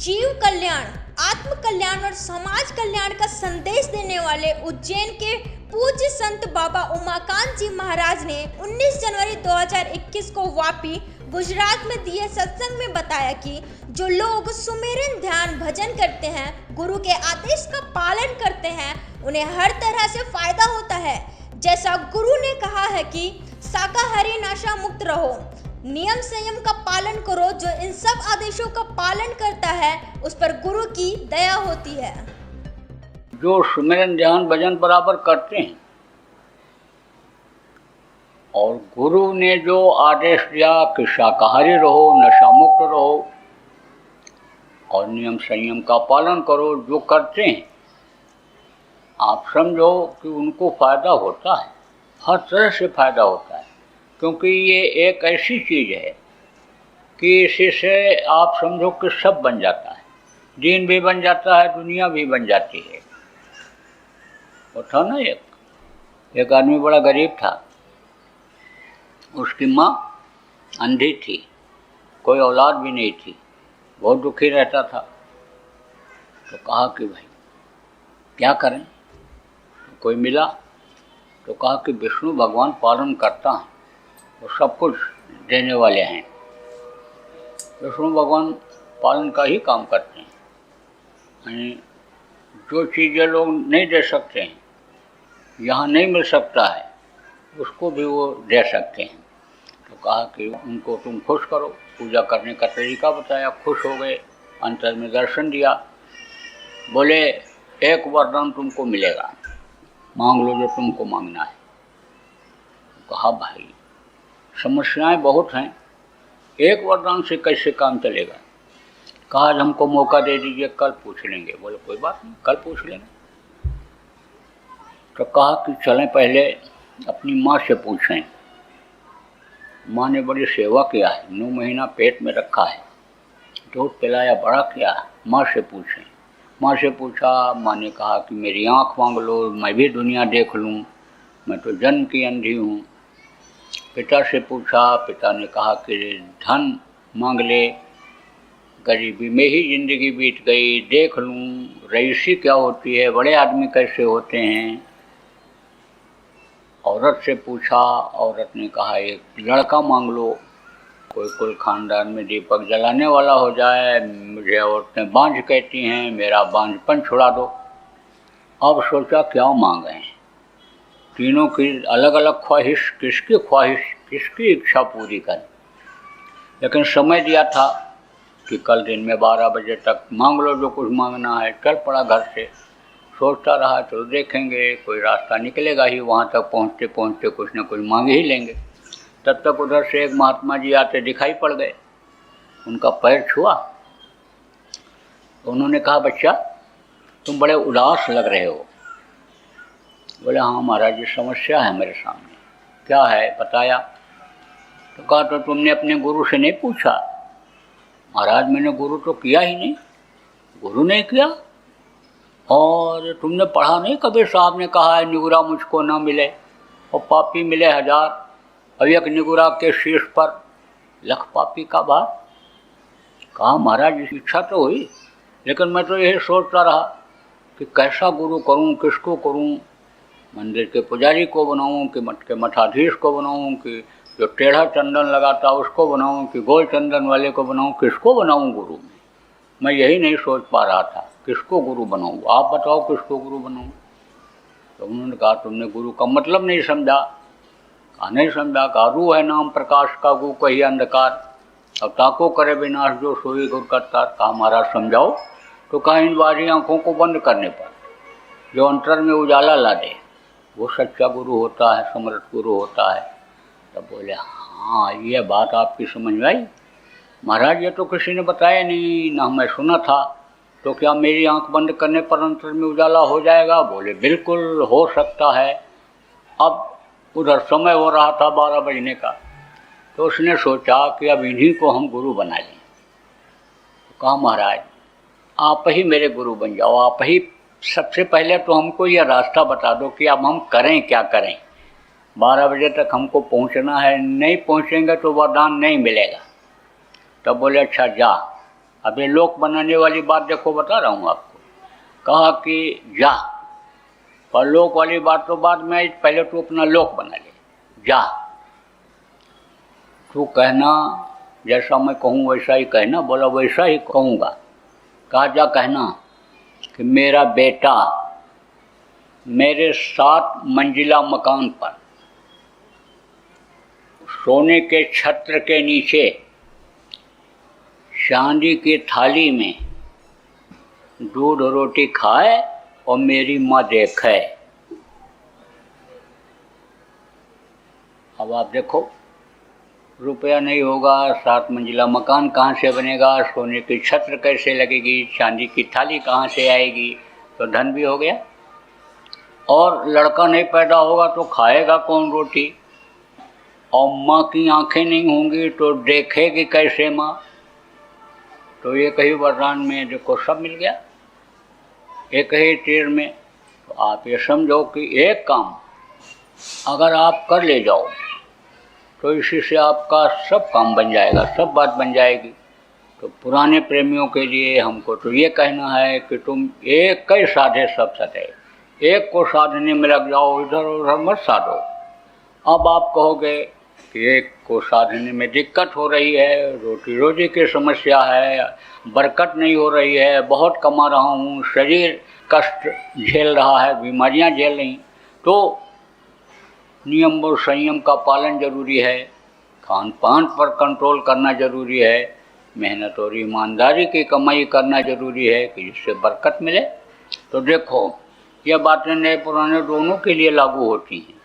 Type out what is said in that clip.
जीव कल्याण, आत्म कल्याण और समाज कल्याण का संदेश देने वाले उज्जैन के पूज्य संत बाबा उमाकांत जी महाराज ने 19 जनवरी 2021 को वापी गुजरात में दिए सत्संग में बताया कि जो लोग सुमेरन ध्यान भजन करते हैं, गुरु के आदेश का पालन करते हैं, उन्हें हर तरह से फायदा होता है। जैसा गुरु ने कहा है कि शाकाहारी नशा मुक्त रहो, नियम संयम का पालन करो। जो इन सब आदेशों का पालन करता है उस पर गुरु की दया होती है। जो सुमिरन ध्यान भजन बराबर करते हैं और गुरु ने जो आदेश दिया कि शाकाहारी रहो, नशा मुक्त रहो और नियम संयम का पालन करो, जो करते हैं आप समझो कि उनको फायदा होता है, हर तरह से फायदा होता है। क्योंकि ये एक ऐसी चीज़ है कि इसी से आप समझो कि सब बन जाता है, दीन भी बन जाता है, दुनिया भी बन जाती है। वो था ना एक आदमी बड़ा गरीब था, उसकी माँ अंधी थी, कोई औलाद भी नहीं थी, बहुत दुखी रहता था। तो कहा कि भाई क्या करें, तो कोई मिला तो कहा कि विष्णु भगवान पालन करता है, वो सब कुछ देने वाले हैं। विष्णु भगवान पालन का ही काम करते हैं, यानी जो चीज़ें लोग नहीं दे सकते हैं, यहाँ नहीं मिल सकता है, उसको भी वो दे सकते हैं। तो कहा कि उनको तुम खुश करो, पूजा करने का तरीका बताया, खुश हो गए, अंतर में दर्शन दिया, बोले एक वरदान तुमको मिलेगा, मांग लो जो तुमको मांगना है। कहा भाई समस्याएं बहुत हैं, एक वरदान से कैसे काम चलेगा। कहा आज हमको मौका दे दीजिए, कल पूछ लेंगे। बोले कोई बात नहीं, कल पूछ लेंगे। तो कहा कि चलें पहले अपनी माँ से पूछें। माँ ने बड़ी सेवा किया है, 9 महीना पेट में रखा है, दूध पिलाया, बड़ा किया, माँ से पूछें। माँ से पूछा, माँ ने कहा कि मेरी आँख मांग लो, मैं भी दुनिया देख लूँ, मैं तो जन्म की अंधी हूँ। पिता से पूछा, पिता ने कहा कि धन मांग ले, गरीबी में ही ज़िंदगी बीत गई, देख लूँ रईसी क्या होती है, बड़े आदमी कैसे होते हैं। औरत से पूछा, औरत ने कहा एक लड़का मांग लो, कोई कुल खानदान में दीपक जलाने वाला हो जाए। मुझे औरतें बांझ कहती हैं, मेरा बांझपन छुड़ा दो। अब सोचा क्या मांगे, तीनों की अलग अलग ख्वाहिश, किसकी इच्छा पूरी करें। लेकिन समय दिया था कि कल दिन में 12 बजे तक मांग लो जो कुछ मांगना है। चल पड़ा घर से, सोचता रहा चलो देखेंगे, कोई रास्ता निकलेगा ही, वहाँ तक पहुँचते पहुँचते कुछ न कुछ मांग ही लेंगे। तब तक उधर से एक महात्मा जी आते दिखाई पड़ गए, उनका पैर छुआ तो उन्होंने कहा बच्चा तुम बड़े उदास लग रहे हो। बोले हाँ महाराज जी समस्या है मेरे सामने। क्या है बताया। तो कहा तो तुमने अपने गुरु से नहीं पूछा। महाराज मैंने गुरु तो किया ही नहीं, गुरु ने किया। और तुमने पढ़ा नहीं, कबीर साहब ने कहा है निगुरा मुझको ना मिले और पापी मिले 1000, और एक निगुरा के शीर्ष पर लख पापी का भार। कहा महाराज इच्छा तो हुई, लेकिन मैं तो यही सोचता रहा कि कैसा गुरु करूं, किसको करूं, मंदिर के पुजारी को बनाऊं कि मठ के मठाधीश को बनाऊं, कि जो टेढ़ा चंदन लगाता उसको बनाऊं, कि गोल चंदन वाले को बनाऊं, किसको बनाऊं गुरु में। मैं यही नहीं सोच पा रहा था किसको गुरु बनाऊं, आप बताओ किसको गुरु बनाऊं। तो उन्होंने कहा तुमने गुरु का मतलब नहीं समझा। कहा नहीं समझा। कहा रू है नाम प्रकाश का, गु कही अंधकार, अब ताको करे विनाश जो सोई गुरु करता। कहा महाराज समझाओ। तो कहा इन बारी आँखों को बंद करने पर जो अंतर में उजाला ला दे वो सच्चा गुरु होता है, समर्थ गुरु होता है। तब बोले हाँ ये बात आपकी समझ में आई। महाराज ये तो किसी ने बताया नहीं, ना मैं सुना था, तो क्या मेरी आंख बंद करने पर अंतर में उजाला हो जाएगा। बोले बिल्कुल हो सकता है। अब उधर समय हो रहा था 12 बजने का, तो उसने सोचा कि अब इन्हीं को हम गुरु बना लें। तो कहा महाराज आप ही मेरे गुरु बन जाओ, आप ही सबसे पहले तो हमको यह रास्ता बता दो कि अब हम करें क्या करें। 12 बजे तक हमको पहुंचना है, नहीं पहुंचेंगे तो वरदान नहीं मिलेगा। तब बोले अच्छा जा, अब ये लोक बनाने वाली बात देखो, बता रहा हूँ आपको। कहा कि जा, पर लोक वाली बात तो बाद में आई, पहले तू अपना लोक बना ले। जा, तू कहना जैसा मैं कहूँ वैसा ही कहना। बोला वैसा ही कहूँगा। कहा जा कहना कि मेरा बेटा मेरे 7 मंजिला मकान पर सोने के छत्र के नीचे चांदी की थाली में दूध रोटी खाए और मेरी माँ देखे। अब आप देखो, रुपया नहीं होगा, 7 मंजिला मकान कहाँ से बनेगा, सोने की छत्र कैसे लगेगी, चांदी की थाली कहाँ से आएगी, तो धन भी हो गया। और लड़का नहीं पैदा होगा तो खाएगा कौन रोटी, और माँ की आंखें नहीं होंगी तो देखेगी कैसे माँ। तो एक ही वरदान में देखो सब मिल गया, एक ही तीर में। तो आप ये समझो कि एक काम अगर आप कर ले जाओ तो इसी से आपका सब काम बन जाएगा, सब बात बन जाएगी। तो पुराने प्रेमियों के लिए हमको तो ये कहना है कि तुम एक कई साधे सब सधे, एक को साधने में लग जाओ, इधर उधर मत साधो। अब आप कहोगे कि एक को साधने में दिक्कत हो रही है, रोटी रोजी की समस्या है, बरकत नहीं हो रही है, बहुत कमा रहा हूँ, शरीर कष्ट झेल रहा है, बीमारियाँ झेल रही, तो नियम और संयम का पालन जरूरी है, खान पान पर कंट्रोल करना जरूरी है, मेहनत और ईमानदारी की कमाई करना जरूरी है कि जिससे बरकत मिले। तो देखो, ये बातें नए पुराने दोनों के लिए लागू होती हैं।